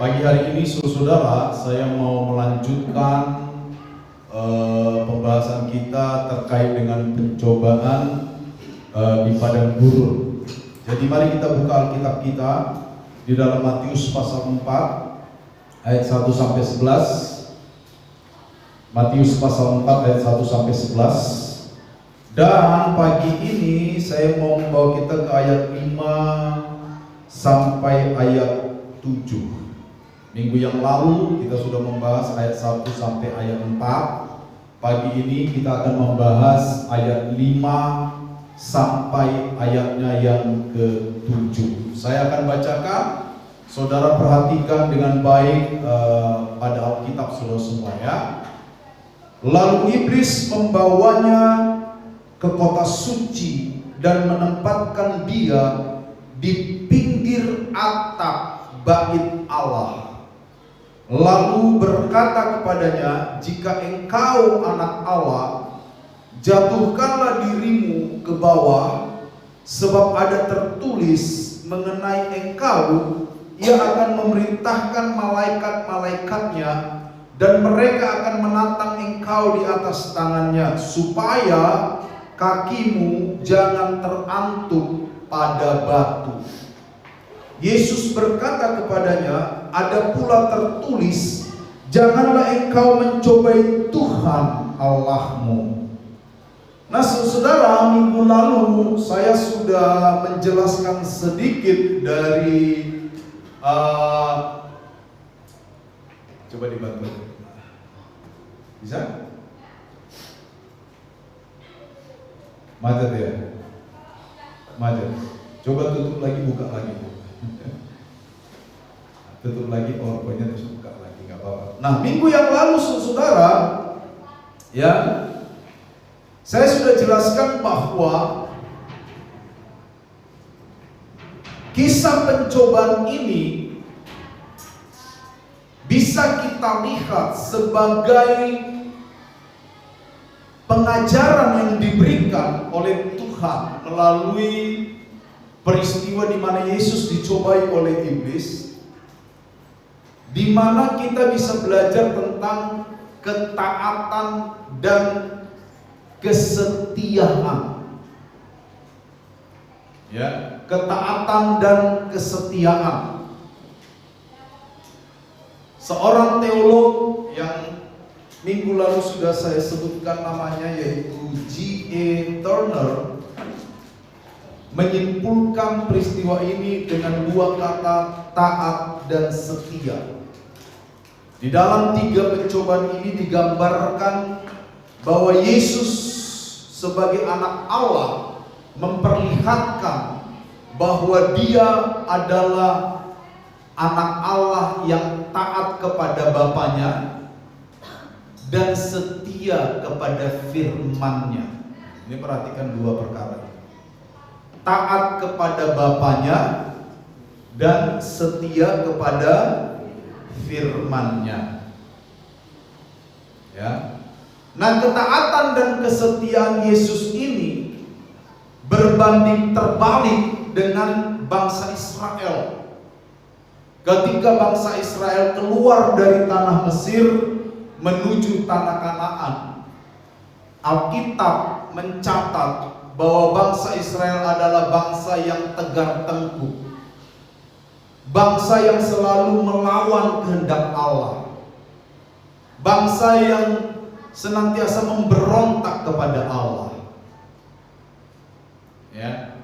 Pagi hari ini, saudara, saya mau melanjutkan pembahasan kita terkait dengan pencobaan di padang gurun. Jadi mari kita buka Alkitab kita di dalam Matius pasal 4 ayat 1 sampai 11. Matius pasal 4 ayat 1 sampai 11. Dan pagi ini saya mau membawa kita ke ayat 5 sampai ayat 7. Minggu yang lalu kita sudah membahas ayat 1 sampai ayat 4. Pagi ini kita akan membahas ayat 5 sampai ayatnya yang ke-7. Saya akan bacakan, saudara perhatikan dengan baik pada Alkitab saudara semua ya. Lalu iblis membawanya ke kota suci dan menempatkan dia di pinggir atap bait Allah. Lalu berkata kepadanya, jika engkau anak Allah, jatuhkanlah dirimu ke bawah, sebab ada tertulis mengenai engkau, ia akan memerintahkan malaikat-malaikatnya, dan mereka akan menatang engkau di atas tangannya, supaya kakimu jangan terantuk pada batu. Yesus berkata kepadanya, ada pula tertulis, janganlah engkau mencobai Tuhan Allahmu. Nah saudara, minggu lalu saya sudah menjelaskan sedikit dari coba dibantu. Bisa? Macet ya? Macet. Coba tutup lagi, buka lagi. Tutup lagi PowerPoint-nya, terus buka lagi, nggak apa-apa. Nah, minggu yang lalu saudara, ya, saya sudah jelaskan bahwa kisah pencobaan ini bisa kita lihat sebagai pengajaran yang diberikan oleh Tuhan melalui peristiwa di mana Yesus dicobai oleh iblis, di mana kita bisa belajar tentang ketaatan dan kesetiaan. Ya, ketaatan dan kesetiaan. Seorang teolog yang minggu lalu sudah saya sebutkan namanya, yaitu G.A. Turner, menyimpulkan peristiwa ini dengan dua kata, taat dan setia. Di dalam tiga pencobaan ini digambarkan bahwa Yesus sebagai anak Allah memperlihatkan bahwa dia adalah anak Allah yang taat kepada Bapanya dan setia kepada firman-Nya. Ini perhatikan dua perkara. Taat kepada Bapanya dan setia kepada firman-Nya. Ya. Nah, ketaatan dan kesetiaan Yesus ini berbanding terbalik dengan bangsa Israel. Ketika bangsa Israel keluar dari tanah Mesir menuju tanah Kanaan, Alkitab mencatat bahwa bangsa Israel adalah bangsa yang tegar tengkuk, bangsa yang selalu melawan kehendak Allah, bangsa yang senantiasa memberontak kepada Allah. Ya.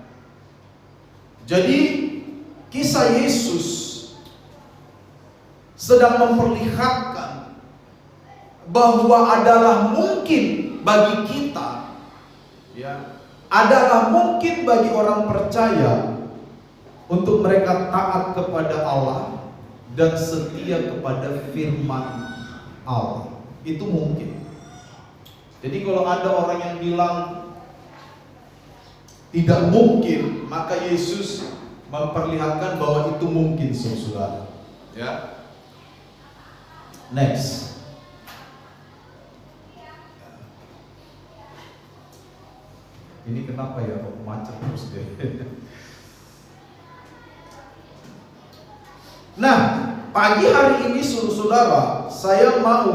Jadi kisah Yesus sedang memperlihatkan bahwa adalah mungkin bagi kita, ya, adalah mungkin bagi orang percaya untuk mereka taat kepada Allah dan setia kepada firman Allah. Itu mungkin. Jadi kalau ada orang yang bilang tidak mungkin, maka Yesus memperlihatkan bahwa itu mungkin, saudara. Ya. Next. Ini kenapa ya kok macet terus deh. Nah, pagi hari ini saudara, saya mau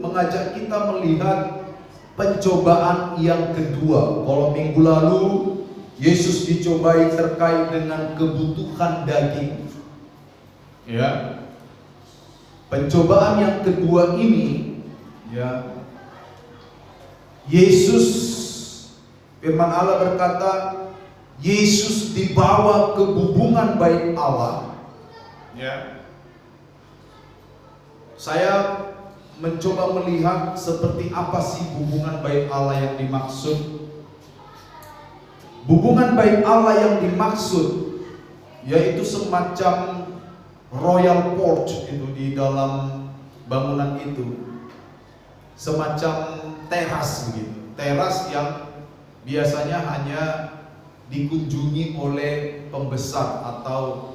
mengajak kita melihat pencobaan yang kedua. Kalau minggu lalu Yesus dicobai terkait dengan kebutuhan daging, ya. Pencobaan yang kedua ini, ya, Yesus, firman Allah berkata, Yesus dibawa ke bubungan bait Allah. Ya. Saya mencoba melihat seperti apa sih hubungan bait Allah yang dimaksud. Hubungan bait Allah yang dimaksud yaitu semacam royal porch itu di dalam bangunan itu, semacam teras begitu. Teras yang biasanya hanya dikunjungi oleh pembesar atau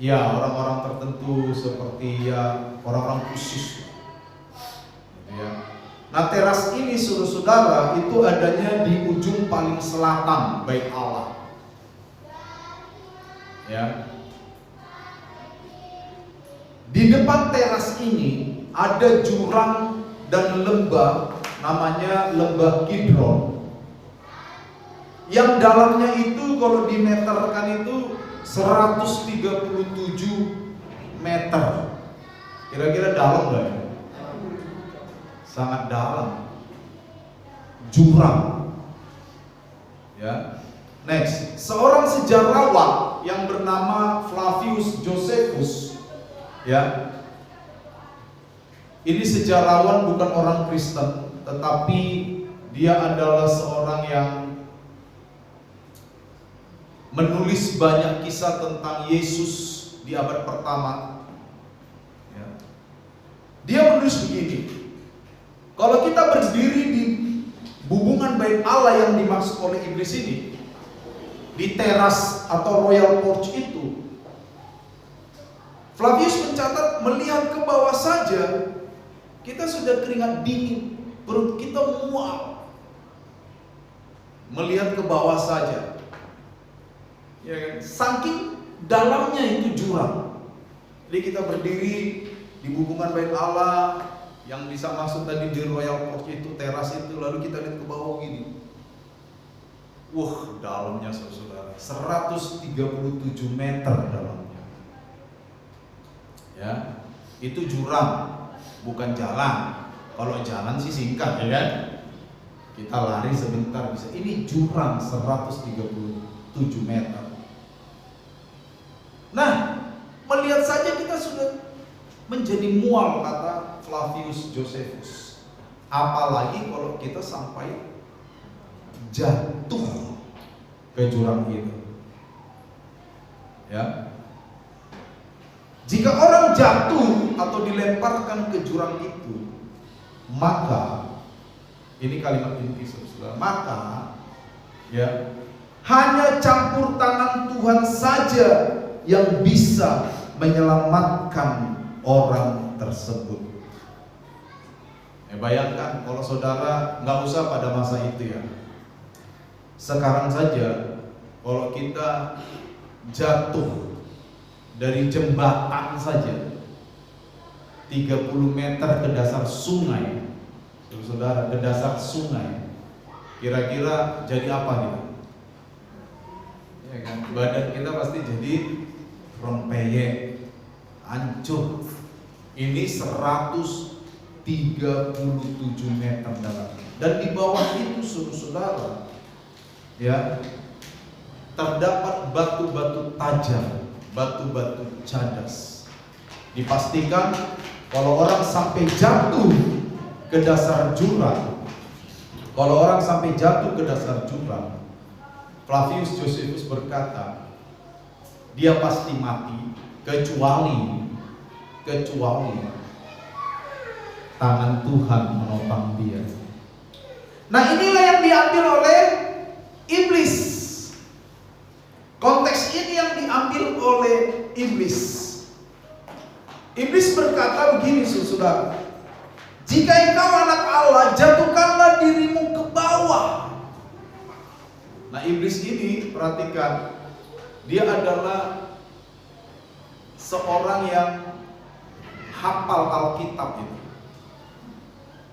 ya orang-orang tertentu, seperti ya orang-orang khusus, ya. Nah, teras ini saudara-saudara itu adanya di ujung paling selatan bait Allah, ya. Di depan teras ini ada jurang dan lembah, namanya lembah Kidron, yang dalamnya itu kalau dimeterkan itu 137 meter. Kira-kira dalam gak ya? Sangat dalam. Jurang. Ya. Next, seorang sejarawan yang bernama Flavius Josephus, ya. Ini sejarawan bukan orang Kristen, tetapi dia adalah seorang yang menulis banyak kisah tentang Yesus di abad pertama, ya. Dia menulis begini: kalau kita berdiri di hubungan bait Allah yang dimaksud oleh iblis ini, di teras atau royal porch itu, Flavius mencatat melihat ke bawah saja kita sudah keringat dingin, perut kita mual melihat ke bawah saja. Ya kan? Saking dalamnya itu jurang. Jadi kita berdiri di hubungan bait Allah yang bisa masuk tadi di royal porch itu, teras itu, lalu kita lihat ke bawah gini. Wah, dalamnya saudara, 137 meter dalamnya. Ya, itu jurang, bukan jalan. Kalau jalan sih singkat, ya kan? Kita lari sebentar bisa. Ini jurang 137 meter. Nah, melihat saja kita sudah menjadi mual, kata Flavius Josephus. Apalagi kalau kita sampai jatuh ke jurang itu. Ya. Jika orang jatuh atau dilemparkan ke jurang itu, maka ini kalimat inti saudara, maka ya hanya campur tangan Tuhan saja yang bisa menyelamatkan orang tersebut. Bayangkan kalau saudara, nggak usah pada masa itu ya, sekarang saja kalau kita jatuh dari jembatan saja 30 meter ke dasar sungai, saudara, ke dasar sungai, kira-kira jadi apa nih? Ya kan? Badan kita pasti jadi rempeyek, hancur. Ini 137 meter dalam. Dan di bawah itu saudara, ya, terdapat batu-batu tajam, batu-batu cadas. Dipastikan kalau orang sampai jatuh ke dasar jurang, Flavius Josephus berkata, dia pasti mati kecuali tangan Tuhan menopang dia. Nah, inilah yang diambil oleh iblis. Konteks ini yang diambil oleh iblis. Iblis berkata begini, saudara, jika engkau anak Allah, jatuhkanlah dirimu ke bawah. Nah, iblis ini, perhatikan, Dia adalah seorang yang hafal Alkitab itu.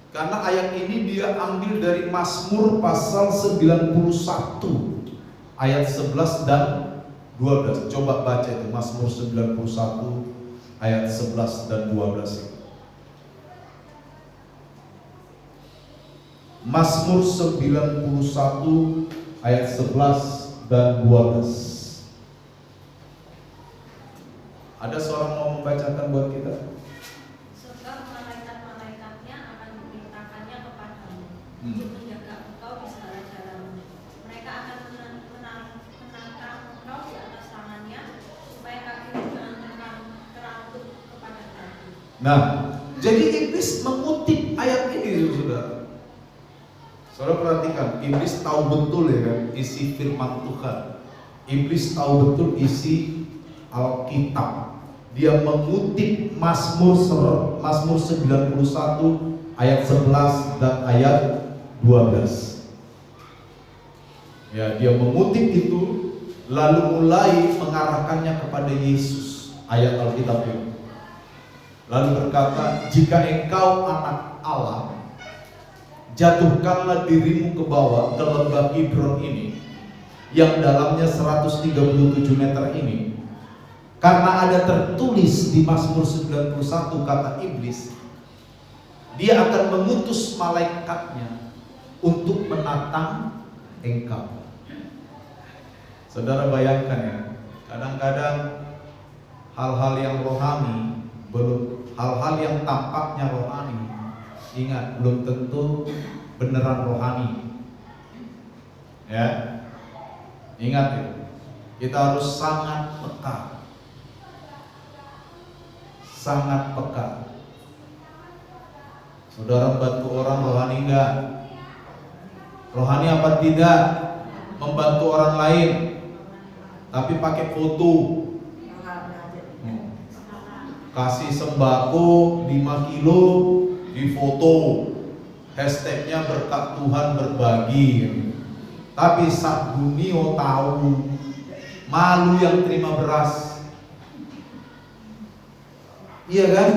Karena ayat ini dia ambil dari Mazmur pasal 91 ayat 11 dan 12. Coba baca itu Mazmur 91 ayat 11 dan 12. Mazmur 91 ayat 11 dan 12. Ada seorang mau membacakan buat kita? Sebab malaikat-malaikatnya akan diperintahkannya kepadamu untuk menjaga engkau di segala jalanmu. Mereka akan menangkap engkau di atas tangannya, supaya kakimu jangan terangkut kepada batu. Nah, jadi iblis mengutip ayat ini, saudara. Saudara perhatikan, iblis tahu betul ya kan isi firman Tuhan. Iblis tahu betul isi Alkitab. Dia mengutip Mazmur 91 ayat 11 dan ayat 12. Ya, dia mengutip itu lalu mulai mengarahkannya kepada Yesus, ayat Alkitab itu. Lalu berkata, jika engkau anak Allah, jatuhkanlah dirimu ke bawah ke lembah Kidron ini, yang dalamnya 137 meter ini. Karena ada tertulis di Mazmur 91, kata iblis, dia akan mengutus malaikatnya untuk menatang engkau. Saudara bayangkan ya, kadang-kadang hal-hal yang rohani, hal-hal yang tampaknya rohani, ingat, belum tentu beneran rohani. Ya, ingat itu. Kita harus sangat peka. Sangat peka. Saudara bantu orang rohani enggak? Rohani apa tidak? Membantu orang lain, tapi pakai foto. Kasih sembako 5 kilo di foto, hashtagnya berkat Tuhan berbagi. Tapi sak dunia tahu, malu yang terima beras. Iya kan?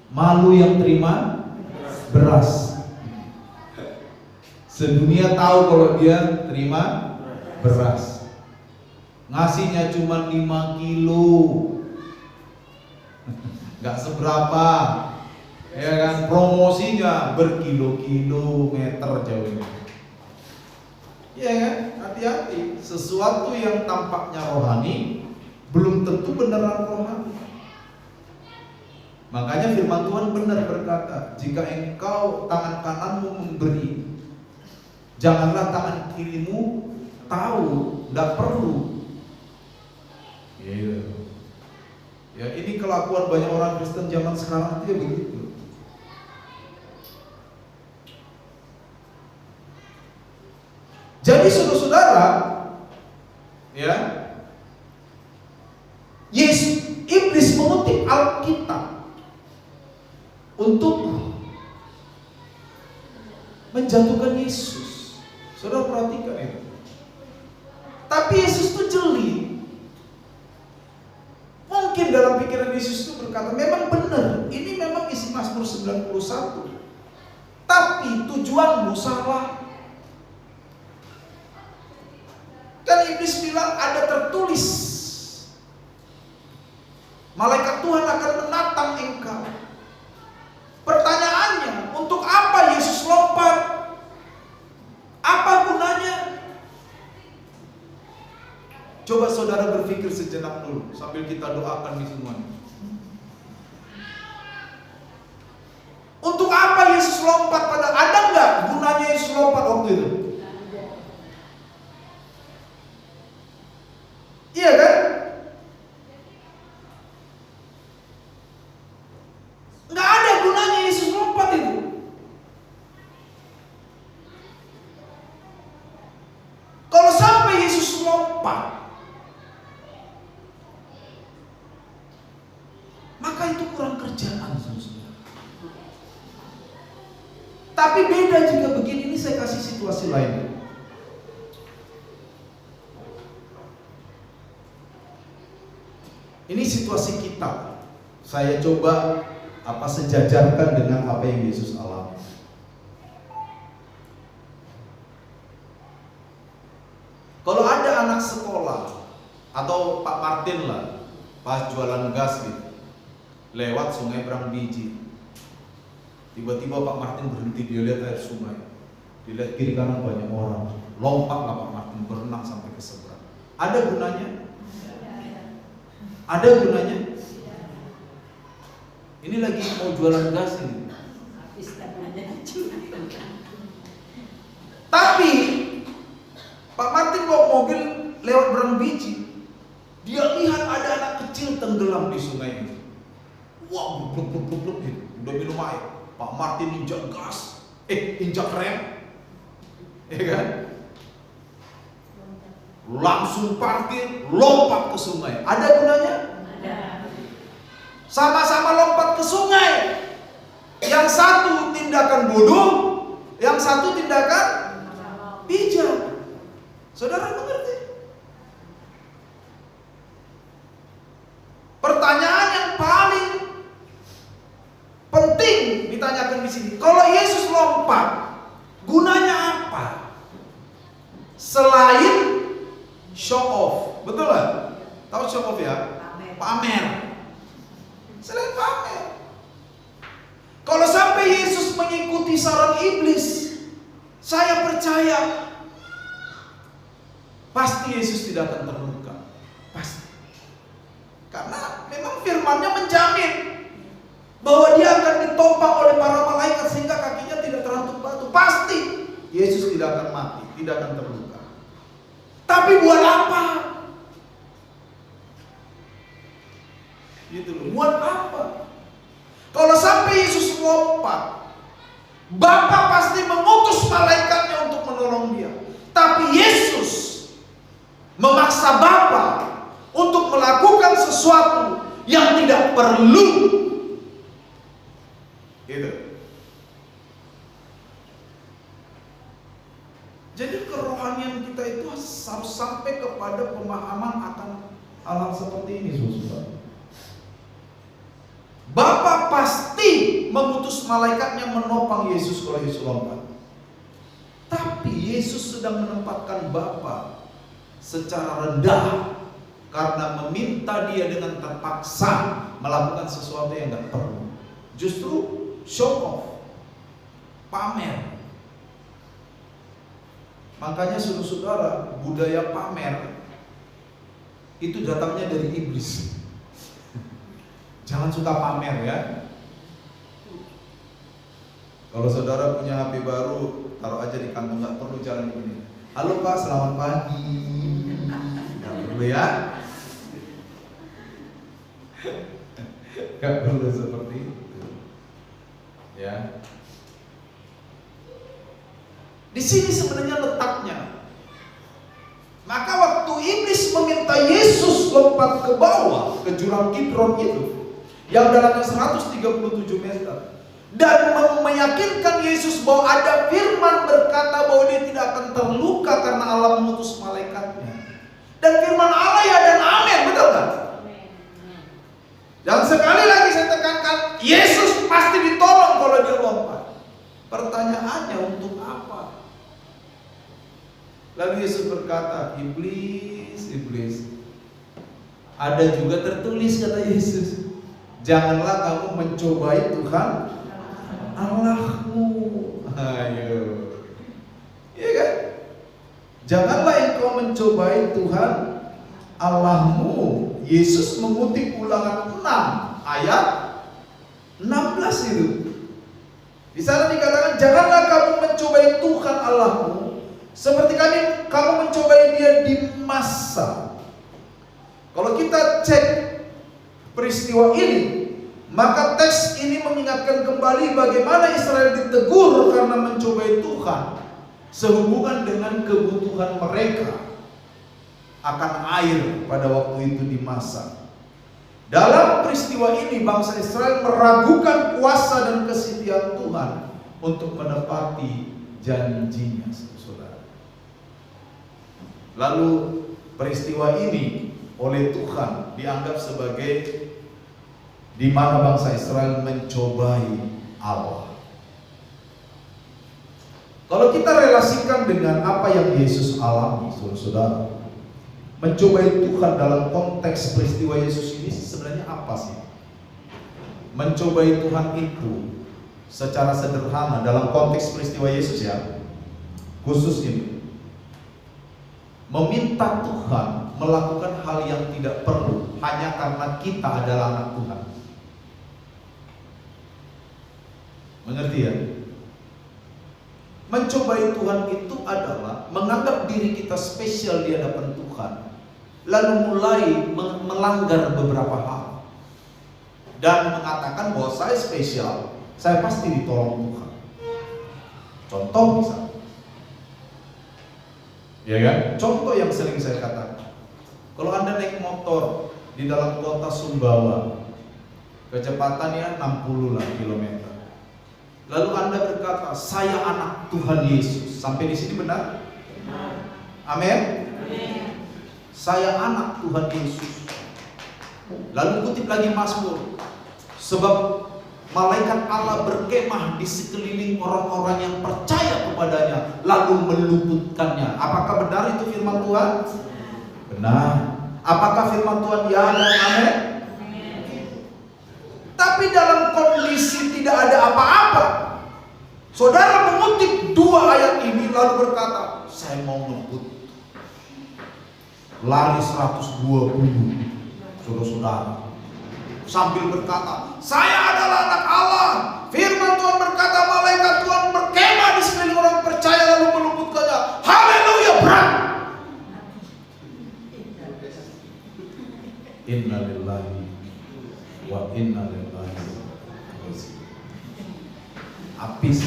Malu yang terima beras. Sedunia tahu kalau dia terima beras. Ngasihnya cuma 5 kilo. Gak seberapa. Ya kan? Promosinya berkilo-kilometer jauhnya. Iya kan? Hati-hati. Sesuatu yang tampaknya rohani belum tentu beneran rohani. Makanya firman Tuhan benar berkata, jika engkau tangan kananmu memberi, janganlah tangan kirimu tahu, tidak perlu. Ya, ini kelakuan banyak orang Kristen zaman sekarang itu ya begitu. Jadi saudara-saudara, ya, iblis mengutip Alkitab untuk menjatuhkan Yesus. Saudara perhatikan itu. Tapi Yesus itu jeli. Mungkin dalam pikiran Yesus itu berkata, memang benar, ini memang isi Mazmur 91. Tapi tujuanmu salah. Kan iblis bilang ada tertulis, malaikat Tuhan akan menatang engkau. Pertanyaannya, untuk apa Yesus lompat? Apa gunanya? Coba saudara berpikir sejenak dulu sambil kita doakan di semuanya. Untuk apa Yesus lompat? Ada nggak gunanya Yesus lompat waktu itu? Iya kan? Nggak ada gunanya Yesus lompat itu. Kalau sampai Yesus lompat, maka itu kurang kerjaan, saudara. Tapi beda jika begini, ini saya kasih situasi lain. Ini situasi kita. Saya coba sejajarkan dengan apa yang Yesus alami. Kalau ada anak sekolah atau Pak Martin lah, pas jualan gas gitu, lewat sungai Berang Biji, tiba-tiba Pak Martin berhenti, dia lihat air sungai, dilihat kiri kanan banyak orang, lompatlah Pak Martin berenang sampai ke seberang. Ada gunanya? Ada gunanya? Ini lagi mau jualan gas ini. Tapi Pak Martin bawa mobil lewat Berang Biji, dia lihat ada anak kecil tenggelam di sungai ini. Wah, bluk gitu, udah minum air. Pak Martin injak gas, injak rem, ya kan? Langsung parkir, lompat ke sungai. Ada gunanya? Ada. Sama-sama lompat ke sungai. Yang satu tindakan bodoh, yang satu tindakan bijak. Saudara mengerti? Pertanyaan yang paling penting ditanyakan di sini. Kalau Yesus lompat, gunanya apa? Selain show off, betul nggak? Tahu show off ya? Pamer. Selain pamer. Kalau sampai Yesus mengikuti saran iblis, saya percaya pasti Yesus tidak akan terluka. Pasti. Karena memang firman-Nya menjamin bahwa dia akan ditopang oleh para malaikat sehingga kakinya tidak terantuk batu. Pasti Yesus tidak akan mati, tidak akan terluka. Tapi buat apa? Gitu loh. Buat apa? Kalau sampai Yesus lompat, Bapa pasti mengutus malaikatnya untuk menolong dia. Tapi Yesus memaksa Bapa untuk melakukan sesuatu yang tidak perlu. Gitu. Jadi kerohanian kita itu harus sampai kepada pemahaman akan hal-hal seperti ini, saudara. Bapa pasti mengutus malaikatnya menopang Yesus kalau Yesus lompat. Tapi Yesus sedang menempatkan Bapa secara rendah karena meminta dia dengan terpaksa melakukan sesuatu yang tidak perlu. Justru show off, pamer. Makanya saudara-saudara, budaya pamer itu datangnya dari iblis. Jangan suka pamer ya. Kalau saudara punya HP baru, taruh aja di kantong, nggak perlu jalan begini. Halo Pak, selamat pagi. Nggak perlu ya. Nggak perlu seperti itu. Ya. Di sini sebenarnya letaknya. Maka waktu iblis meminta Yesus lompat ke bawah ke jurang Kidron itu, yang dalamnya 137 meter, dan meyakinkan Yesus bahwa ada firman berkata bahwa dia tidak akan terluka karena Allah mengutus malaikatnya. Dan firman Allah ya dan amin, betul kan? Dan sekali lagi saya tekankan, Yesus pasti ditolong kalau dia lompat. Pertanyaannya untuk apa? Lalu Yesus berkata, iblis, ada juga tertulis, kata Yesus, janganlah kamu mencobai Tuhan Allahmu. Ayo, iya kan? Janganlah engkau mencobai Tuhan Allahmu. Yesus mengutip Ulangan 6 ayat 16 itu. Di sana dikatakan, janganlah kamu mencobai Tuhan Allahmu seperti kamu mencobai dia di masa. Kalau kita cek peristiwa ini, maka teks ini mengingatkan kembali bagaimana Israel ditegur karena mencobai Tuhan sehubungan dengan kebutuhan mereka akan air pada waktu itu di masa. Dalam peristiwa ini bangsa Israel meragukan kuasa dan kesetiaan Tuhan untuk menepati janjinya, saudara. Lalu peristiwa ini oleh Tuhan dianggap sebagai di mana bangsa Israel mencobai Allah. Kalau kita relasikan dengan apa yang Yesus alami, saudara, mencobai Tuhan dalam konteks peristiwa Yesus ini sebenarnya apa sih? Mencobai Tuhan itu secara sederhana dalam konteks peristiwa Yesus ya, khusus ini, meminta Tuhan melakukan hal yang tidak perlu hanya karena kita adalah anak Tuhan. Mengerti ya? Mencobai Tuhan itu adalah menganggap diri kita spesial di hadapan Tuhan, lalu mulai melanggar beberapa hal dan mengatakan bahwa saya spesial, saya pasti ditolong Tuhan. Contoh misalnya, ya kan? Contoh yang sering saya katakan, kalau Anda naik motor di dalam kota Sumbawa, kecepatannya 60 kilometer. Lalu Anda berkata, saya anak Tuhan Yesus. Sampai di sini benar? Amin. Saya anak Tuhan Yesus. Lalu kutip lagi Mazmur, sebab malaikat Allah berkemah di sekeliling orang-orang yang percaya kepadanya, lalu meluputkannya. Apakah benar itu firman Tuhan? Benar. Apakah firman Tuhan ya dan amin? Tapi dalam kondisi tidak ada apa-apa, saudara mengutip 2 ayat ini lalu berkata, saya mau ngebut lari 120, saudara-saudara, sambil berkata, saya adalah anak Allah. Firman Tuhan berkata, malaikat Tuhan berkemah di sekeliling orang percaya lalu meluputkannya. Haleluya, berat. Inna lillahi wa inna ilaihi raji'un. Habis.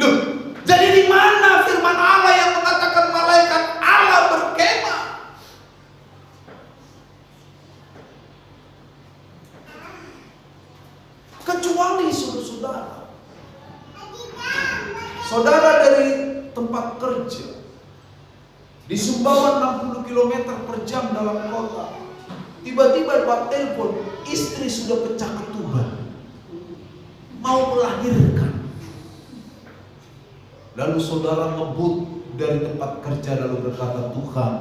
Loh, jadi di mana firman Allah yang mengatakan malaikat Allah berkemah? Kecuali saudara-saudara, saudara dari tempat kerja di Sumbawa 60 km per jam dalam kota, tiba-tiba dapat telepon, istri sudah pecah ketuban, mau melahirkan. Lalu saudara ngebut dari tempat kerja lalu berkata, Tuhan,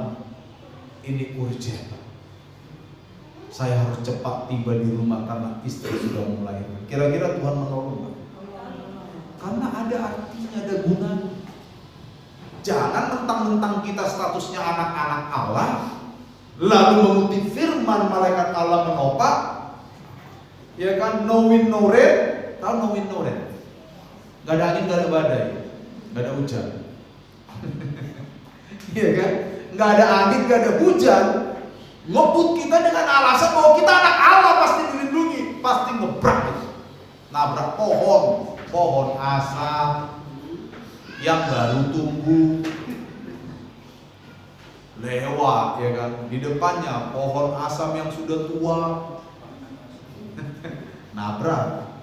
ini urgent, saya harus cepat tiba di rumah karena istri sudah mau melahirkan. Kira-kira Tuhan menolong? Karena ada artinya, ada gunanya. Jangan mentang-mentang kita statusnya anak-anak Allah, lalu mengutip firman malaikat Allah menopang, ya kan, no wind no rain. Tahu no wind no rain? Gak ada angin, gak ada badai, gak ada hujan. Iya kan? Gak ada angin, gak ada hujan. Ngebut kita dengan alasan bahwa kita anak Allah, pasti dilindungi, pasti ngebrak, nabrak pohon asam yang baru tumbuh, lewat, ya kan, di depannya pohon asam yang sudah tua, nabrak.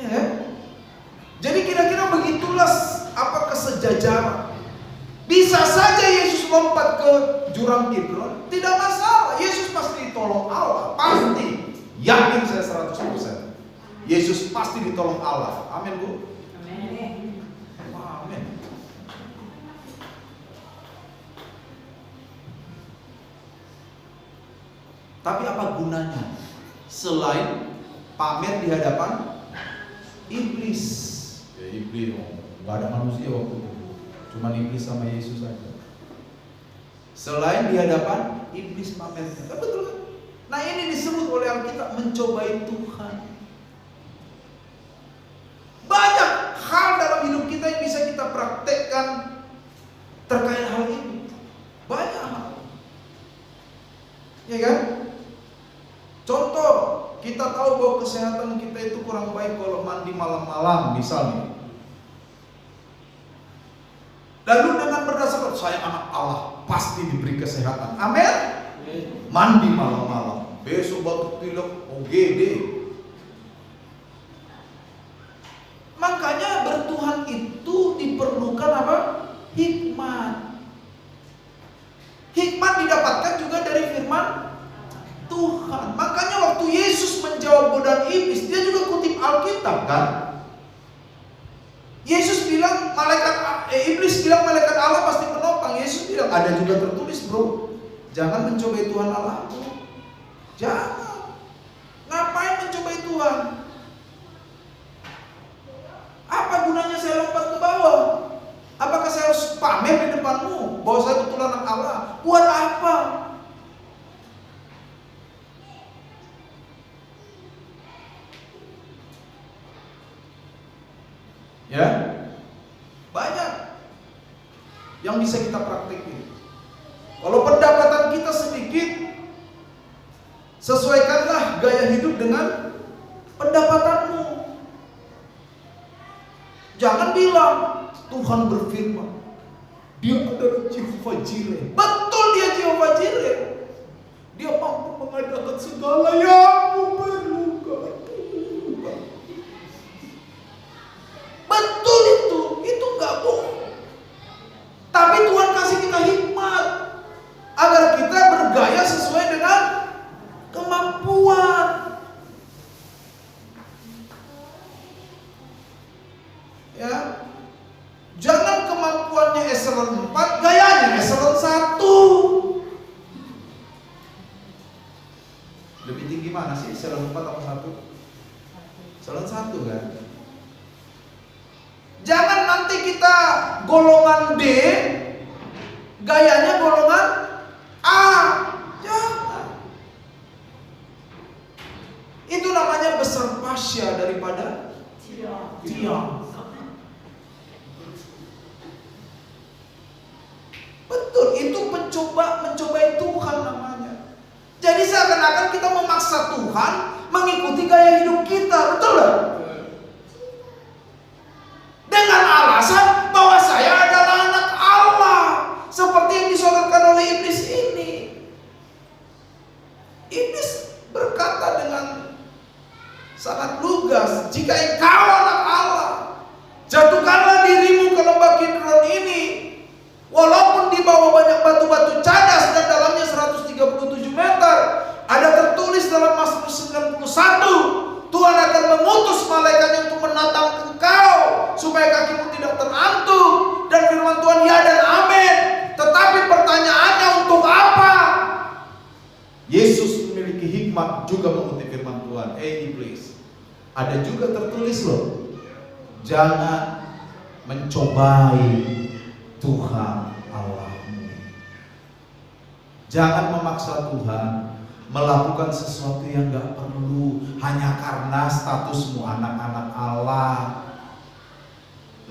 Ya, jadi kira-kira begitulah apa kesejajaran. Bisa saja Yesus lompat ke jurang Kidron, tidak masalah. Yesus pasti ditolong Allah, pasti. Yakin saya 100%. Yesus pasti ditolong Allah. Amin, Bu. Amin. Amin. Tapi apa gunanya selain pamer di hadapan iblis? Ya, iblis, nggak ada manusia waktu itu. Cuma iblis sama Yesus saja. Selain di hadapan iblis pamernya, betul kan? Nah, ini disebut oleh Alkitab mencobai Tuhan. Banyak hal dalam hidup kita yang bisa kita praktekkan terkait hal ini. Banyak hal, ya kan? Contoh, kita tahu bahwa kesehatan kita itu kurang baik kalau mandi malam-malam misalnya. Lalu dengan berdasarkan saya anak Allah, pasti diberi kesehatan. Amin. Mandi malam-malam, besok batuk pilek, OGD. Makanya bertuhan itu diperlukan apa? Hikmat. Hikmat didapatkan juga dari firman Tuhan. Makanya waktu Yesus menjawab godaan iblis, dia juga kutip Alkitab kan. Yesus bilang iblis bilang malaikat Allah pasti menopang. Yesus bilang ada juga tertulis bro, jangan mencobai Tuhan Allahmu. Jangan. Ngapain mencobai Tuhan? Apa gunanya saya lompat ke bawah? Apakah saya harus pamer di depanmu bahwa saya betul anak Allah? Buat apa? Ya, banyak yang bisa kita praktekin. Kalau pendapatan kita sedikit, sesuaikanlah gaya hidup dengan pendapatanmu. Jangan bilang Tuhan berfirman, Dia adalah Jehovah Jireh. Betul, Dia Jehovah Jireh. Dia mampu mengadakan segala yang kuperlukan. Betul itu nggak bohong. Tapi Tuhan kasih kita hikmat agar kita bergaya sesuai dengan kemampuan. Ya, jangan kemampuannya eselon 4, gayanya eselon 1. Lebih tinggi mana sih, eselon 4 atau 1? Eselon 1 kan? Jangan nanti kita golongan D, gayanya golongan A. Jangan. Itu namanya besar pasya daripada tiang. Betul, itu mencobai Tuhan namanya. Jadi seakan-akan kita memaksa Tuhan mengikuti gaya hidup kita, betul gak? Dengan alasan bahwa saya adalah anak Allah, seperti yang disodorkan oleh iblis ini. Iblis berkata dengan sangat lugas, jika engkau anak Allah, jatuhkanlah dirimu ke lembah Kidron ini. Walaupun di bawah banyak batu-batu cadas dan dalamnya 137 meter, ada tertulis dalam Mazmur 91, Tuhan akan mengutus malaikatnya untuk menatang engkau supaya kakimu tidak terantuk. Dan firman Tuhan ya dan amin. Tetapi pertanyaannya, untuk apa? Yesus memiliki hikmat juga mengutip firman Tuhan. Iblis, ada juga tertulis loh, jangan mencobai Tuhan Allahmu. Jangan memaksa Tuhan melakukan sesuatu yang gak perlu hanya karena statusmu anak-anak Allah.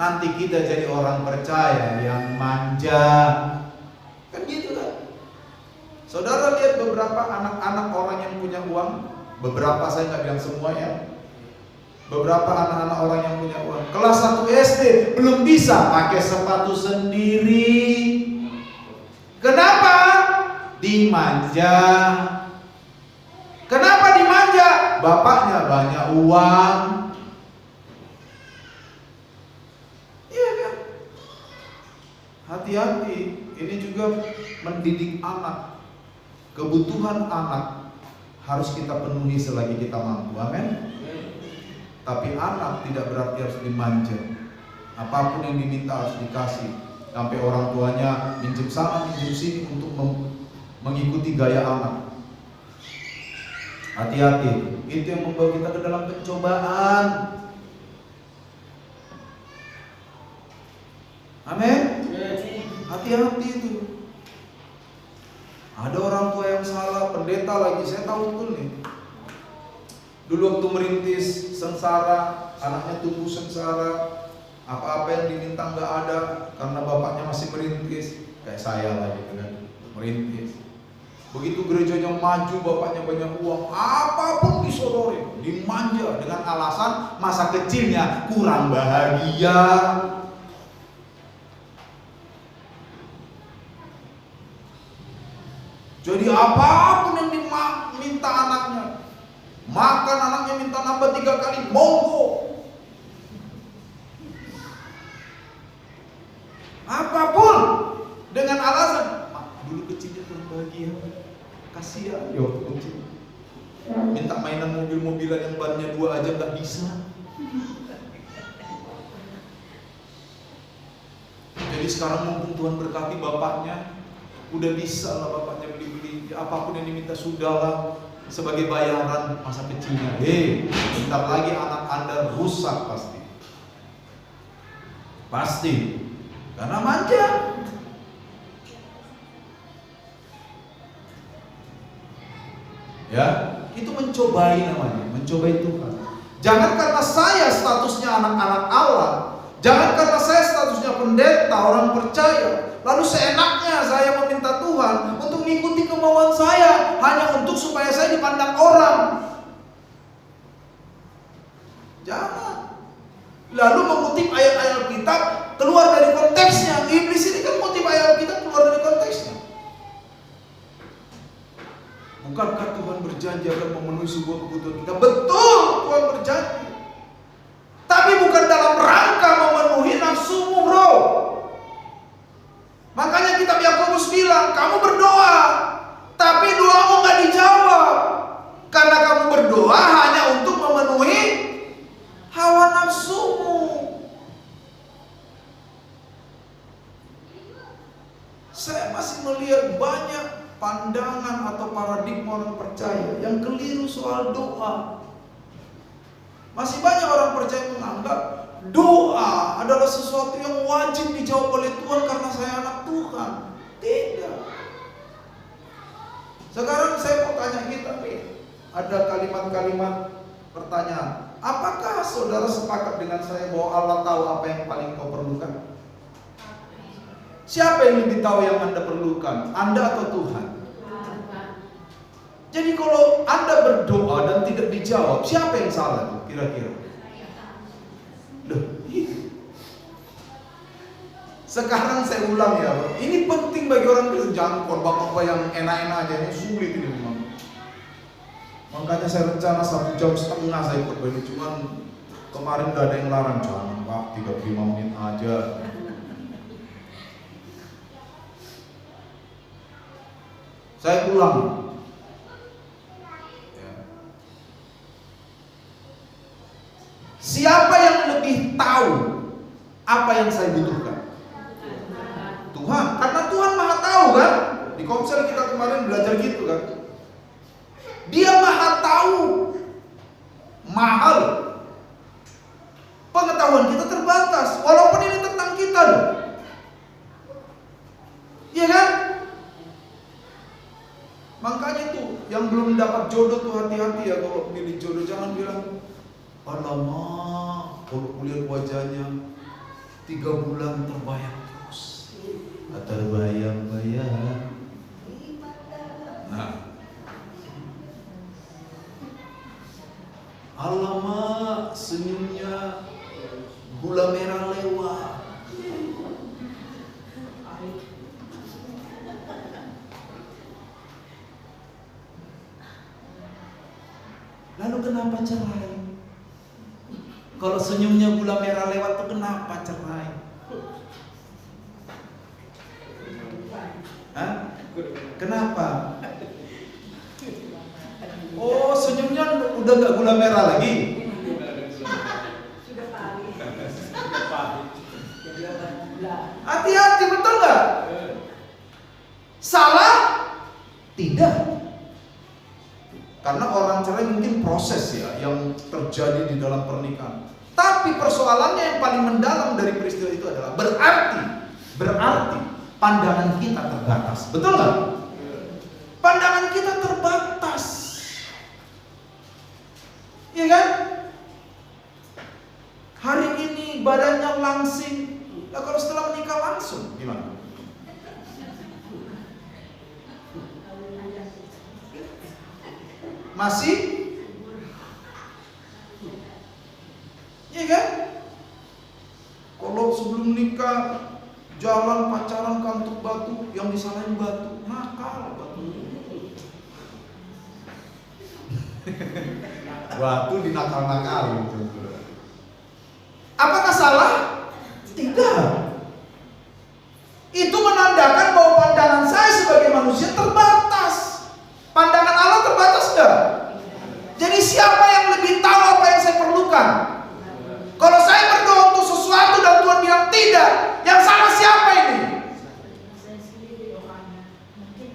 Nanti kita jadi orang percaya yang manja. Kan gitu kan? Saudara lihat beberapa anak-anak orang yang punya uang. Beberapa, saya gak bilang semua ya. Beberapa anak-anak orang yang punya uang, kelas 1 SD belum bisa pakai sepatu sendiri. Kenapa? Dimanja. Kenapa dimanja? Bapaknya banyak uang. Iya kan? Hati-hati, ini juga mendidik anak. Kebutuhan anak harus kita penuhi selagi kita mampu. Amin. Tapi anak tidak berarti harus dimanja. Apapun yang diminta harus dikasih. Sampai orang tuanya minjem sana, minjem sini untuk mengikuti gaya anak. Hati-hati, itu yang membawa kita ke dalam pencobaan. Amin. Hati-hati itu. Ada orang tua yang salah, pendeta lagi, saya tahu betul nih. Dulu waktu merintis sengsara, anaknya tumbuh sengsara, apa-apa yang diminta nggak ada karena bapaknya masih merintis, kayak saya lah gitu kan, merintis. Begitu gerejanya maju, bapaknya banyak uang, apapun disodorin, dimanja dengan alasan masa kecilnya kurang bahagia. Jadi apapun yang diminta anaknya, makan anaknya minta nambah 3 kali, monggo. Apapun dengan alasan Dulu kecilnya berbahagia, kasihan ya waktu kecil. Minta mainan mobil-mobilan yang bannya 2 aja nggak bisa. Jadi sekarang mumpung Tuhan berkati bapaknya, udah bisa lah bapaknya beli-beli apapun yang diminta, sudahlah sebagai bayaran masa kecilnya. Bentar lagi anak Anda rusak pasti, karena manja. Ya, itu mencobai namanya, mencobai Tuhan. Jangan karena saya statusnya anak-anak Allah, jangan karena saya statusnya pendeta, orang percaya, lalu seenaknya saya meminta Tuhan untuk mengikuti kemauan saya, hanya untuk supaya saya dipandang orang. Jangan. Lalu mengutip ayat-ayat Alkitab keluar dari konteksnya. Iblis ini kan mengutip ayat Alkitab keluar dari konteksnya. Bukankah Tuhan berjanji akan memenuhi sebuah kebutuhan kita? Betul, Tuhan berjanji. Tapi bukan dalam rangka memenuhi nafsumu, bro. Makanya kitab Yakobus bilang, kamu berdoa, tapi doamu gak dijawab. Karena kamu berdoa hanya untuk memenuhi hawa nafsumu. Saya masih melihat banyak pandangan atau paradigma orang percaya yang keliru soal doa. Masih banyak orang percaya menganggap doa adalah sesuatu yang wajib dijawab oleh Tuhan karena saya anak Tuhan. Tidak. Sekarang saya mau tanya kita nih, ada kalimat-kalimat pertanyaan. Apakah saudara sepakat dengan saya bahwa Allah tahu apa yang paling kau perlukan? Siapa yang lebih tahu yang Anda perlukan? Anda atau Tuhan? Jadi kalau Anda berdoa dan tidak dijawab, siapa yang salah tuh kira-kira? Sekarang saya ulang ya, ini penting bagi orang Kristen. Jangan khotbah-khotbah yang enak-enak aja, ini sulit ini memang. Makanya saya rencana 1,5 jam saya khotbah ini, cuman kemarin udah ada yang larang, jangan Pak, 35 menit aja. Saya ulang. Siapa yang lebih tahu apa yang saya butuhkan? Tuhan. Karena Tuhan Maha tahu kan? Di Komsel kita kemarin belajar gitu kan. Dia Maha tahu. Mahal. Pengetahuan kita terbatas. Walaupun ini tentang kita loh. Iya kan? Makanya tuh yang belum dapat jodoh tuh hati-hati ya kalau pilih jodoh. Jangan bilang, alamak, kalau kulihat wajahnya 3 bulan terbayang terus. Terbayang-bayang. Nah, alamak, senyumnya gula merah lewat. Lalu kenapa cerai? Kalau senyumnya gula merah lewat tuh kenapa cerai? Hah? Kenapa? Oh, senyumnya udah gak gula merah lagi. Hati-hati, betul gak? Salah? Tidak. Karena orang cerai mungkin proses ya yang terjadi di dalam pernikahan. Tapi persoalannya yang paling mendalam dari peristiwa itu adalah berarti pandangan kita terbatas. Betul nggak? Pandangan kita terbatas. Iya kan? Hari ini badannya langsing. Nah kalau setelah menikah langsung gimana? Masih? Iya kan? Kalau sebelum nikah jalan pacaran kantuk batu, yang disalahin batu, nakal batu. Batu dinakal-nakal gitu. Apakah salah? Tidak. Itu menandakan bahwa pandangan saya sebagai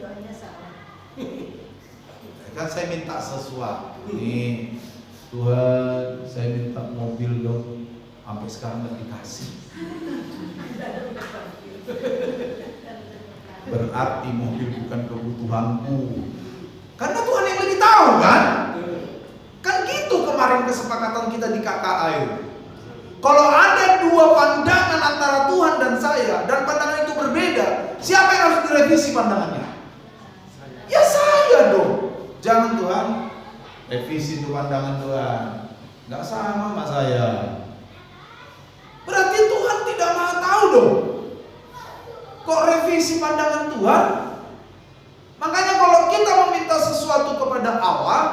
doanya salah. Kan saya minta sesuatu nih, Tuhan, saya minta mobil dong, sampai sekarang nggak dikasih. Berarti mobil bukan kebutuhanku, karena Tuhan yang lebih tahu kan? Kan gitu kemarin kesepakatan kita di KKA. Kalau ada dua pandangan antara Tuhan dan saya, dan pandangan itu berbeda, siapa yang harus direvisi pandangannya? Ya saya dong. Jangan Tuhan, revisi itu pandangan Tuhan, nggak sama sama saya. Berarti Tuhan tidak maha tahu dong. Kok revisi pandangan Tuhan? Makanya kalau kita meminta sesuatu kepada Allah,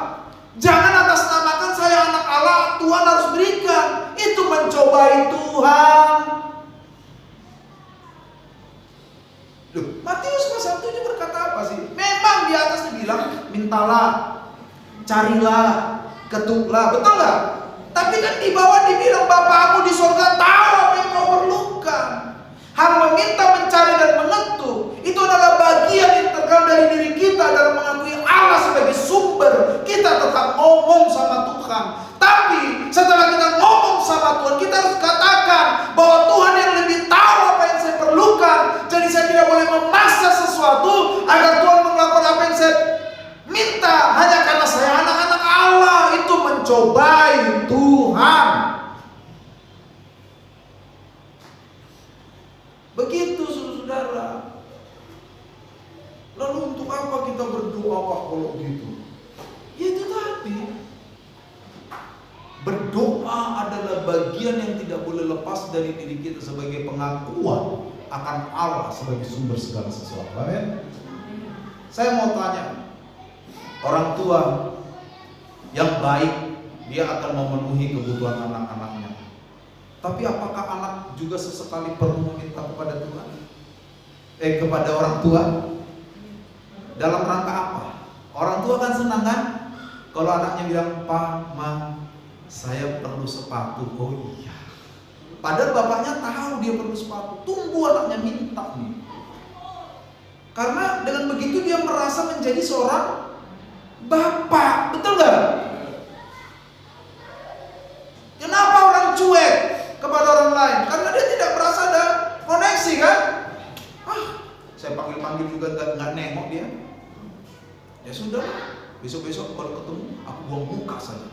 jangan atas namakan saya anak Allah, Tuhan harus berikan. Itu mencobai Tuhan. Loh, Matius pasal 7 berkata apa sih? Memang di atas dibilang mintalah, carilah, ketuklah, betul nggak? Tapi kan di bawah dibilang Bapakmu di surga tahu apa yang kau perlukan. Hal meminta, mencari dan mengetuk itu adalah bagian integral dari diri kita dalam mengakui Allah sebagai sumber. Kita tetap ngomong sama Tuhan. Tapi setelah kita ngomong sama Tuhan, kita harus katakan bahwa Tuhan yang lebih tahu apa yang saya perlukan. Jadi saya tidak boleh memaksa sesuatu agar Tuhan melakukan apa yang saya minta hanya karena saya anak-anak Allah. Itu mencobai Tuhan. Begitu saudara. Lalu untuk apa kita berdoa Pak kalau gitu? Ya itu tadi. Berdoa adalah bagian yang tidak boleh lepas dari diri kita sebagai pengakuan akan Allah sebagai sumber segala sesuatu. Amin. Saya mau tanya, orang tua yang baik dia akan memenuhi kebutuhan anak-anaknya. Tapi apakah anak juga sesekali perlu meminta kepada Tuhan? Kepada orang tua? Dalam rangka apa? Orang tua kan senang kan? Kalau anaknya bilang, Pak, Ma, saya perlu sepatu. Oh iya. Padahal bapaknya tahu dia perlu sepatu. Tunggu anaknya minta nih. Karena dengan begitu dia merasa menjadi seorang bapak. Betul gak? Kenapa orang cuek kepada orang lain? Karena dia tidak merasa ada koneksi kan? Saya panggil-panggil juga gak nengok dia. Ya sudah, besok-besok kalau ketemu aku buang muka saja.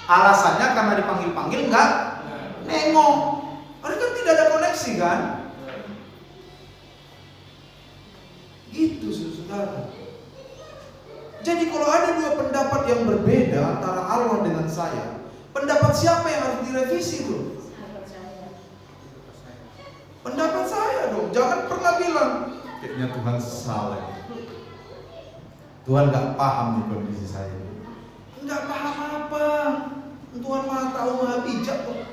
Alasannya karena dipanggil-panggil enggak nengok. Karena kan tidak ada koneksi kan? Gitu saudara. Jadi kalau ada dua pendapat yang berbeda antara Allah dengan saya, pendapat siapa yang harus direvisi tuh? Pendapat saya dong. Jangan pernah bilang kayaknya Tuhan salah. Tuhan gak paham nih kondisi saya. Enggak paham apa? Tuhan maha tahu, maha bijak kok.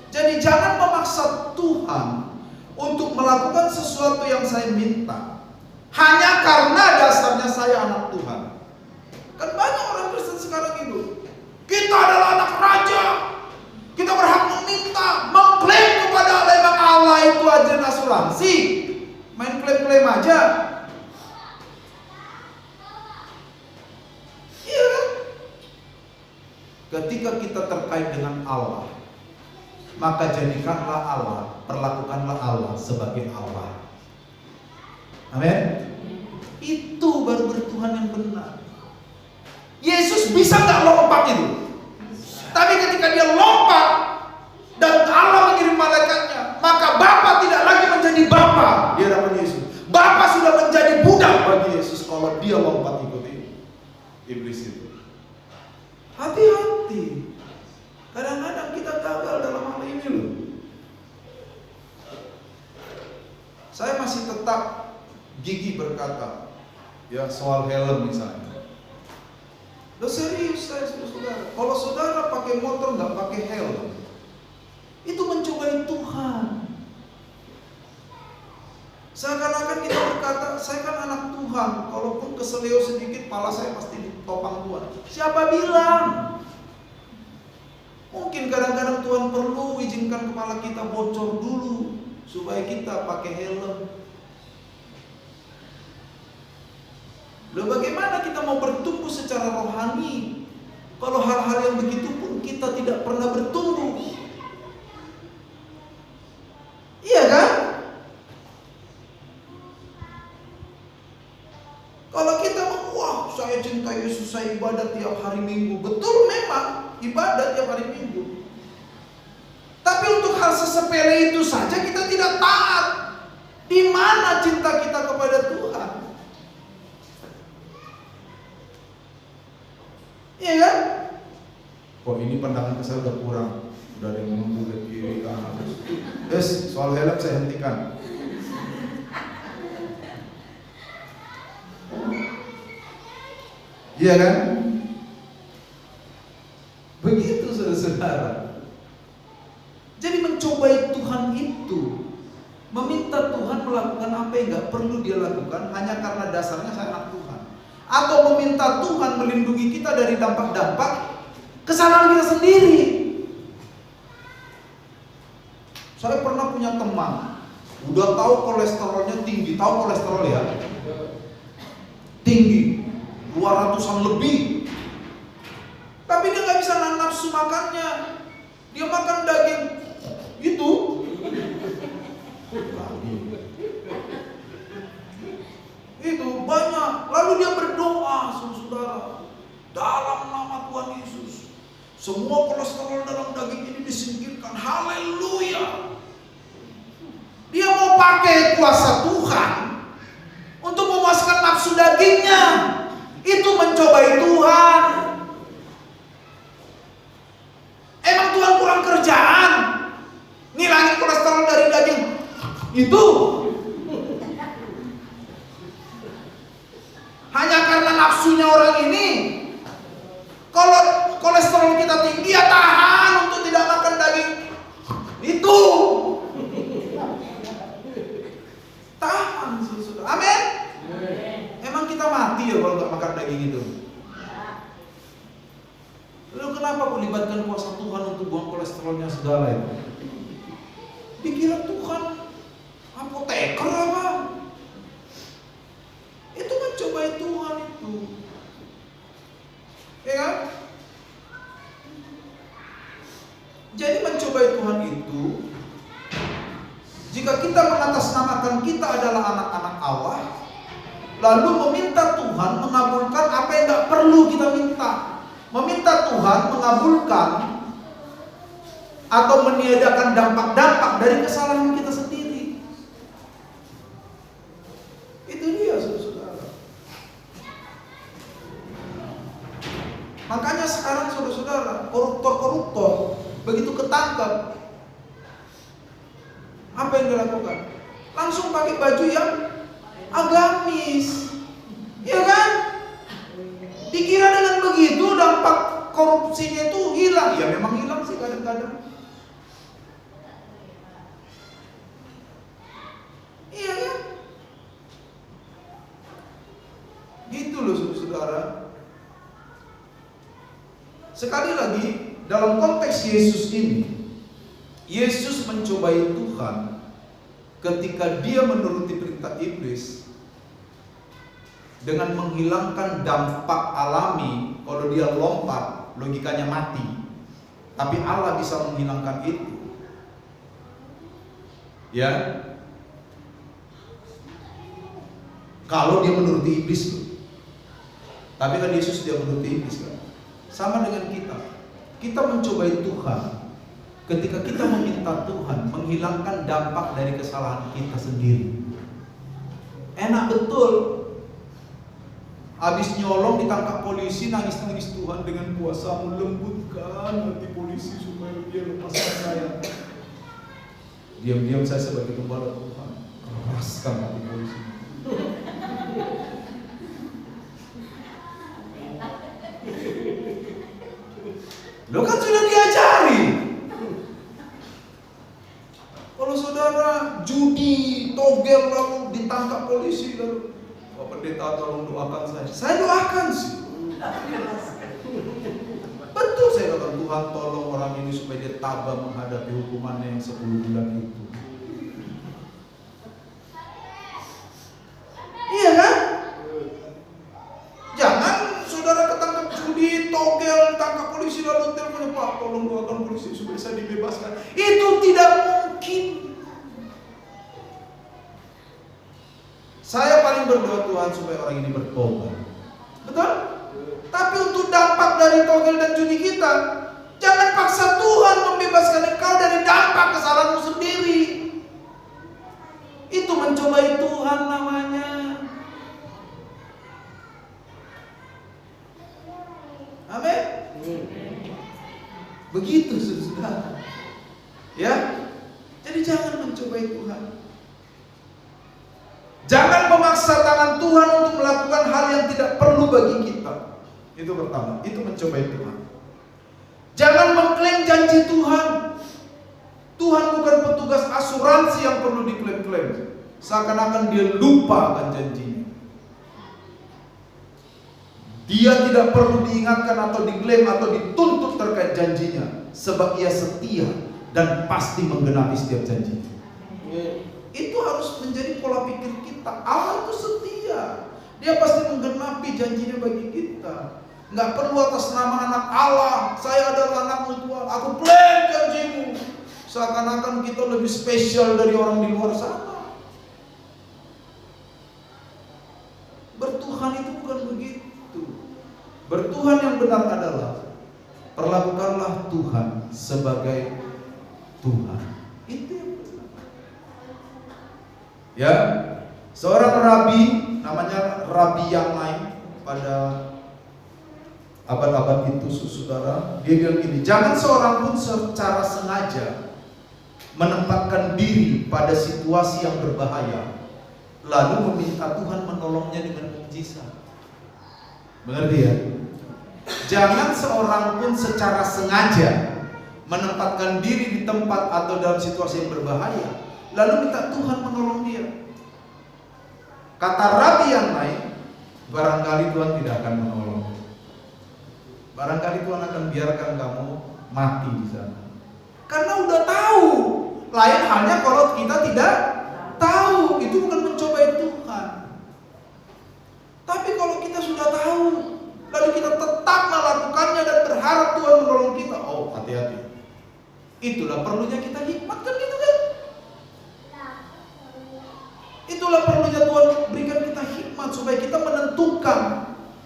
Jadi jangan memaksa Tuhan untuk melakukan sesuatu yang saya minta hanya karena dasarnya saya anak Tuhan. Kan banyak orang Kristen sekarang itu. Kita adalah anak raja, kita berhak meminta, mengklaim kepada Allah. Emang Allah itu agen asuransi, main klaim-klaim aja. Ketika kita terkait dengan Allah, maka jadikanlah Allah, perlakukanlah Allah sebagai Allah. Amin. Itu baru bertuhan yang benar. Yesus bisa nggak lompat itu? Tapi ketika dia lompat dan Allah mengirim malaikatnya, maka Bapa tidak lagi menjadi Bapa di hadapan Yesus. Bapa sudah menjadi budak bagi Yesus kalau dia lompat ikuti iblis itu. Hati-hati. Kadang-kadang kita gagal dalam hal ini loh. Saya masih tetap gigih berkata, ya soal helm misalnya. Loh serius saya saudara. Kalau saudara pakai motor nggak pakai helm, itu mencobai Tuhan. Seakan-akan kita berkata, saya kan anak Tuhan. Kalaupun keseleo sedikit, pala saya pasti ditopang Tuhan. Siapa bilang? Mungkin kadang-kadang Tuhan perlu izinkan kepala kita bocor dulu supaya kita pakai helm. Loh, bagaimana kita mau bertumbuh secara rohani kalau hal-hal yang begitu pun kita tidak pernah bertumbuh? Iya kan? Kalau kita wah, saya cinta Yesus, saya ibadat tiap hari Minggu. Betul, memang ibadat tiap hari Minggu. Tapi untuk hal sesepele itu saja kita tidak taat. Di mana cinta kita kepada Tuhan? Iya kan? Kok ini pandangan saya udah kurang. Udah ada yang menunggu ke kiri kanan. Soal helm saya hentikan. Iya kan? Begitu saudara-saudara. Jadi mencobai Tuhan itu, meminta Tuhan melakukan apa yang gak perlu dia lakukan hanya karena dasarnya saya anak Tuhan, atau meminta Tuhan melindungi kita dari dampak-dampak kesalahan kita sendiri. Saya pernah punya teman, udah tahu kolesterolnya tinggi, tahu kolesterol ya? Tinggi, 200-an lebih. Tapi dia gak bisa nahan nafsu makannya. Dia makan daging itu. Itu banyak. Lalu dia berdoa, saudara, dalam nama Tuhan Yesus, semua kolesterol dalam daging ini disingkirkan. Haleluya. Dia mau pakai kuasa Tuhan untuk memuaskan nafsu dagingnya. Itu mencobai Tuhan. Emang Tuhan kurang kerjaan ngilangin kolesterol dari daging itu? Hanya karena nafsunya orang ini. Kalau kolesterol kita tinggi, ya tahan untuk tidak makan daging itu. Tahan, saudara. Amin. Emang kita mati ya kalau nggak makan daging itu? Lalu kenapa kau libatkan kuasa Tuhan untuk buang kolesterolnya segala itu? Dikira Tuhan apoteker apa? Itu mencobai Tuhan itu. Ya kan? Jadi mencobai Tuhan itu, jika kita mengatasnamakan kita adalah anak-anak Allah, lalu meminta Tuhan mengabulkan apa yang gak perlu kita minta, meminta Tuhan mengabulkan atau meniadakan dampak-dampak dari kesalahan kita sendiri. Itu dia, saudara-saudara. Makanya sekarang saudara-saudara, koruptor-koruptor begitu ketangkap, apa yang dilakukan? Langsung pakai baju yang agamis, ya kan? Dikira dengan begitu dampak korupsinya itu hilang. Ya memang hilang sih kadang-kadang. Iya kan? Gitu loh saudara. Sekali lagi, dalam konteks Yesus ini, Yesus mencobai Tuhan ketika dia menuruti perintah iblis dengan menghilangkan dampak alami. Kalau dia lompat, logikanya mati. Tapi Allah bisa menghilangkan itu. Ya. Kalau dia menuruti iblis loh. Tapi kan Yesus dia menuruti iblis kan. Sama dengan kita. Kita mencobai Tuhan ketika kita meminta Tuhan menghilangkan dampak dari kesalahan kita sendiri. Enak betul. Habis nyolong ditangkap polisi, nangis-nangis, Tuhan dengan kuasa-Mu lembutkan hati polisi supaya dia lepaskan saya. Diam-diam saya sebagai gembala Tuhan keraskan hati polisi. Lo kan sudah diajari. Kalau saudara judi, togel lalu ditangkap polisi lalu, Pak Pendeta tolong doakan saya. Saya doakan sih. Betul saya katakan, Tuhan tolong orang ini supaya dia tabah menghadapi hukumannya yang 10 bulan itu. Iya kan? Saya paling berdoa Tuhan supaya orang ini bertobat. Betul? Tapi untuk dampak dari togel dan judi kita, jangan paksa Tuhan membebaskan engkau dari dampak kesalahanmu sendiri. Itu mencobai Tuhan namanya. Amin. Begitu saudara. Ya. Jadi jangan mencobai Tuhan. Jangan memaksa tangan Tuhan untuk melakukan hal yang tidak perlu bagi kita. Itu pertama, itu mencobai Tuhan. Jangan mengklaim janji Tuhan. Tuhan bukan petugas asuransi yang perlu diklaim-klaim. Seakan-akan dia lupa akan janjinya. Dia tidak perlu diingatkan atau diklaim atau dituntut terkait janjinya, sebab ia setia dan pasti menggenapi setiap janjinya. Itu harus menjadi pola pikir kita. Allah itu setia. Dia pasti menggenapi janjinya bagi kita. Nggak perlu atas nama anak Allah, saya adalah anakmu Tuhan, aku klaim janjimu. Seakan-akan kita lebih spesial dari orang di luar sana. Bertuhan itu bukan begitu. Bertuhan yang benar adalah perlakukanlah Tuhan sebagai Tuhan. Itu yang benar. Ya, seorang rabi namanya Rabi Yanai pada abad-abad itu, saudara, dia bilang gini, jangan seorang pun secara sengaja menempatkan diri pada situasi yang berbahaya lalu meminta Tuhan menolongnya dengan mukjizat. Mengerti ya? Jangan seorang pun secara sengaja menempatkan diri di tempat atau dalam situasi yang berbahaya lalu minta Tuhan menolong dia. Kata Rabi yang lain, barangkali Tuhan tidak akan menolong. Barangkali Tuhan akan biarkan kamu mati di sana. Karena udah tahu. Lain halnya kalau kita tidak tahu, itu bukan mencobai Tuhan. Tapi kalau kita sudah tahu, lalu kita tetap melakukannya dan berharap Tuhan menolong kita, oh hati-hati. Itulah perlunya kita hikmat, kan gitu kan? Itulah perlunya Tuhan berikan kita hikmat supaya kita menentukan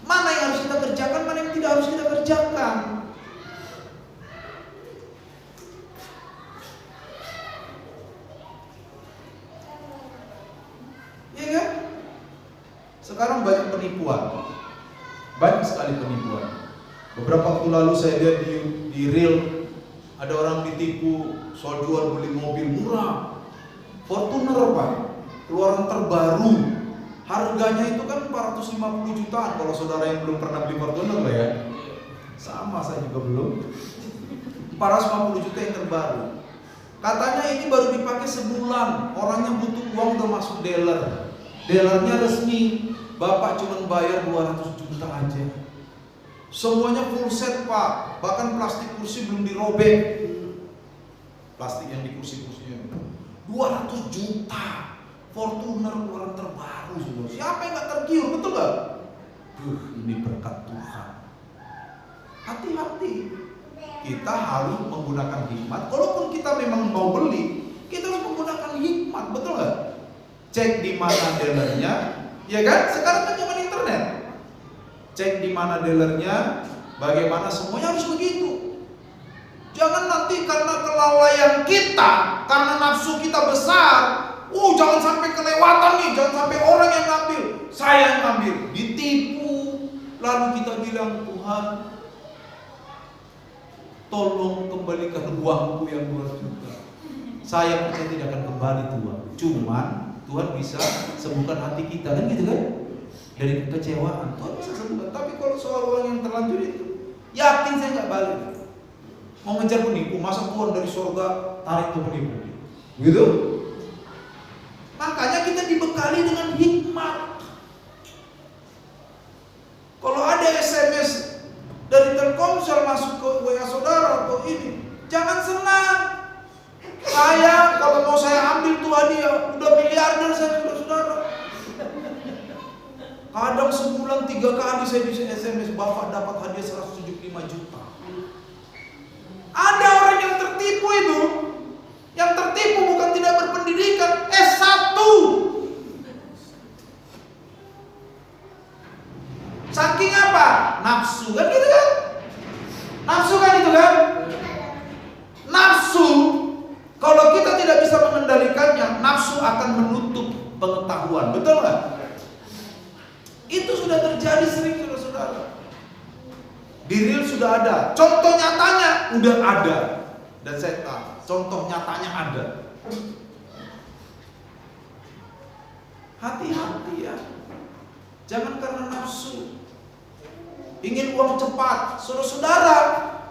mana yang harus kita kerjakan, mana yang tidak harus kita kerjakan. Iya kan? Sekarang banyak penipuan. Banyak sekali penipuan. Beberapa waktu lalu saya lihat di reel ada orang ditipu soal jual beli mobil murah. Fortuner Pak, keluaran terbaru. Harganya itu kan 450 jutaan. Kalau saudara yang belum pernah beli Fortuner lah ya. Sama, saya juga belum. 450 juta yang terbaru. Katanya ini baru dipakai sebulan. Orangnya butuh uang udah masuk dealer. Dealernya resmi. Bapak cuma bayar 200 juta aja. Semuanya full set Pak. Bahkan plastik kursi belum dirobek. Plastik yang di kursi-kursinya 200 juta. Fortuner keluaran terbaru semua. Siapa yang gak tergiur, betul gak? Ini berkat Tuhan. Hati-hati. Kita harus menggunakan hikmat. Kalaupun kita memang mau beli, kita harus menggunakan hikmat, betul gak? Cek di mana dealernya, ya kan? Sekarang kan zaman internet. Cek di mana dealernya, bagaimana, semuanya harus begitu. Jangan nanti karena kelalaian kita, karena nafsu kita besar, jangan sampai kelewatan nih, jangan sampai orang yang ngambil, saya yang ngambil, ditipu. Lalu kita bilang, Tuhan, tolong kembalikan uangku yang 2 juta. Saya percaya tidak akan kembali Tuhan. Cuman Tuhan bisa sembuhkan hati kita, kan gitu kan? Dari kekecewaan, Tuhan bisa sembuhkan. Tapi kalau soal uang yang terlanjur itu, yakin saya nggak balik. Mau ngejar penipu, masa Tuhan dari surga tarik tuh penipu, gitu? Makanya kita dibekali dengan hikmat. Kalau ada SMS dari Telkomsel masuk ke WA saudara atau ini, jangan senang. Saya kalau mau saya ambil tuh hadiah, udah miliarder saya saudara. Kadang sebulan 3 kali saya bisa SMS, Bapak dapat hadiah 175 juta. Ada orang yang tertipu itu. Yang tertipu bukan tidak berpendidikan, S1. Nafsu kan gitu kan? Nafsu kan itu kan? Nafsu, kalau kita tidak bisa mengendalikannya, nafsu akan menutup pengetahuan. Betul nggak? Itu sudah terjadi sering, saudara-saudara. Di real sudah ada. Contoh nyatanya udah ada. Dan saya tahu, contoh nyatanya ada. Hati-hati ya. Jangan karena nafsu ingin uang cepat. Saudara-saudara,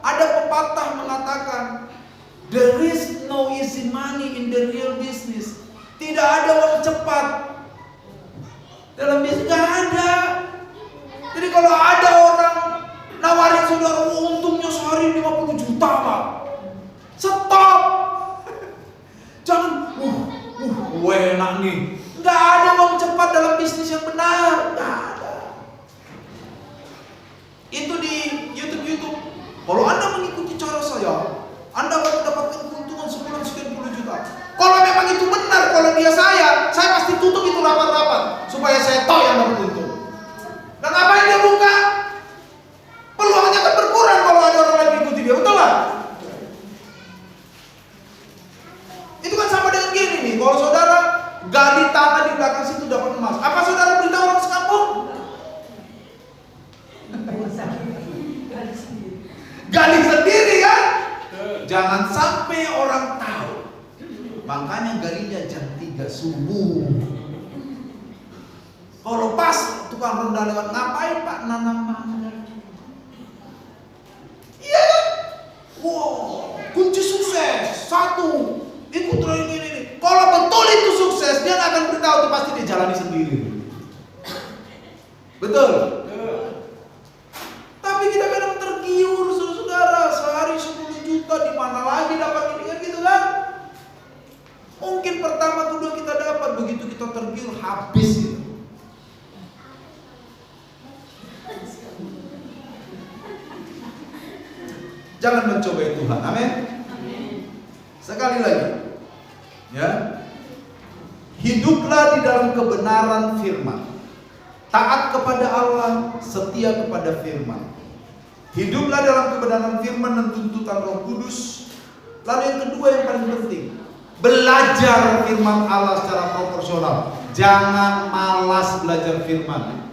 ada pepatah mengatakan, there is no easy money in the real business. Tidak ada uang cepat dalam bisnis, nggak ada. Jadi kalau ada orang nawarin saudara, untungnya sehari 50 juta Pak, stop. Jangan, enak nih. Nggak ada uang cepat dalam bisnis yang benar, nggak ada. Itu di YouTube. Kalau Anda mengikuti cara saya, Anda akan mendapatkan keuntungan sebulan sekian puluh juta. Kalau memang itu benar, kalau dia saya pasti tutup itu rapat-rapat supaya saya tahu yang dapat untung. Dan ngapain dia buka? Peluangnya kan berkurang kalau ada orang lain mengikuti dia, betul nggak? Itu kan sama dengan gini nih, kalau saudara gali tanah di belakang situ dapat emas, apa saudara beritahu orang sekampung? Gali sendiri kan? Jangan sampai orang tahu. Makanya galinya jam 3 subuh. Kalau pas tukang ronda lewat, ngapain Pak nanam mangga? Iya kan? Wow, kunci sukses 1, ikut training ini. Kalau betul itu sukses, dia nggak akan beritahu, itu pasti dia jalani sendiri. Betul? Tapi kita kadang tergiur, saudara, sehari 10 juta, di mana lagi dapat ini kan gitu kan? Mungkin pertama kedua kita dapat, begitu kita tergiur habis gitu. Jangan mencobai Tuhan, amin. Sekali lagi, ya, hiduplah di dalam kebenaran firman, taat kepada Allah, setia kepada firman. Hiduplah dalam kebenaran firman dan tuntutan Roh Kudus. Lalu yang kedua yang paling penting, belajar firman Allah secara proporsional. Jangan malas belajar firman.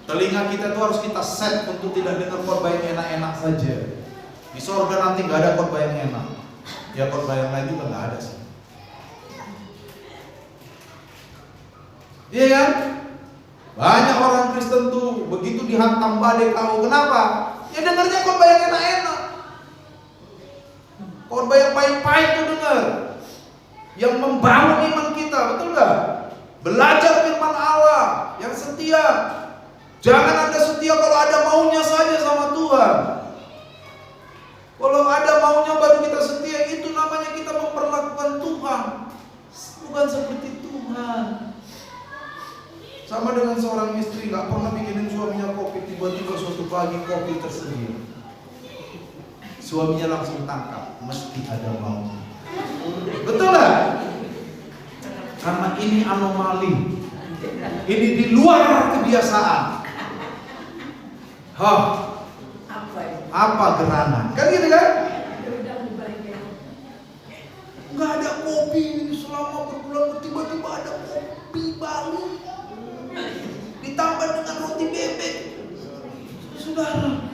Telinga kita tuh harus kita set untuk tidak dengar khotbah yang enak-enak saja. Di sorga nanti nggak ada khotbah yang enak. Ya khotbah yang lain juga nggak ada sih. Iya kan? Banyak orang Kristen tuh begitu dihantam badai kau. Kenapa? Ya dengarnya khotbah yang enak-enak. Khotbah yang pahit-pahit tuh dengar. Yang membangun iman kita, betul nggak? Belajar firman Allah yang setia. Jangan Anda setia kalau ada maunya saja sama Tuhan. Kalau ada maunya baru kita setia, itu namanya kita memperlakukan Tuhan bukan seperti Tuhan. Sama dengan seorang istri nggak pernah bikinin suaminya kopi, tiba-tiba suatu pagi kopi tersedia. Suaminya langsung tangkap, mesti ada maunya. Betul nggak? Karena ini anomali, ini di luar kebiasaan. Apa gerangan? Kan gitu kan? Nggak ada kopi selama berbulan, tiba-tiba ada kopi Bali ditambah dengan roti bebek. Saudara,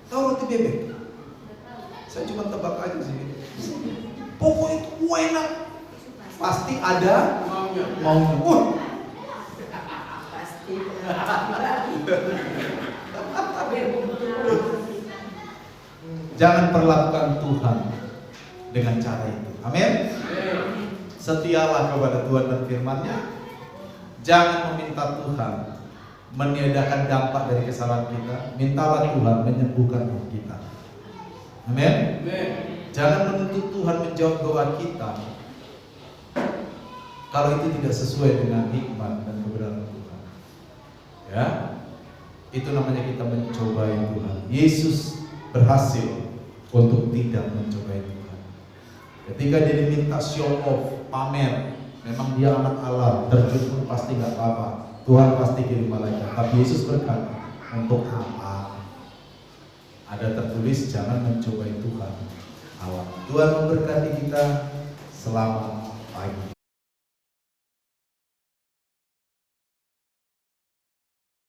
tahu roti bebek? Saya cuma tebak aja sih. Pokoknya itu enak, pasti ada maunya. Pasti. Jangan perlakukan Tuhan dengan cara itu. Amin. Setialah kepada Tuhan dan firman-Nya. Jangan meminta Tuhan meniadakan dampak dari kesalahan kita. Mintalah Tuhan menyembuhkan roh kita. Amin. Jangan menuntut Tuhan menjawab doa kita kalau itu tidak sesuai dengan hikmat dan kebenaran Tuhan. Ya, itu namanya kita mencobai Tuhan. Yesus berhasil untuk tidak mencobai Tuhan. Ketika dia diminta show off, pamer, memang dia anak Allah, terjun pun pasti nggak apa-apa. Tuhan pasti kirim malaikat. Tapi Yesus berkata, untuk apa? Ada tertulis, jangan mencobai Tuhan Allah. Tuhan memberkati kita. Selamat pagi.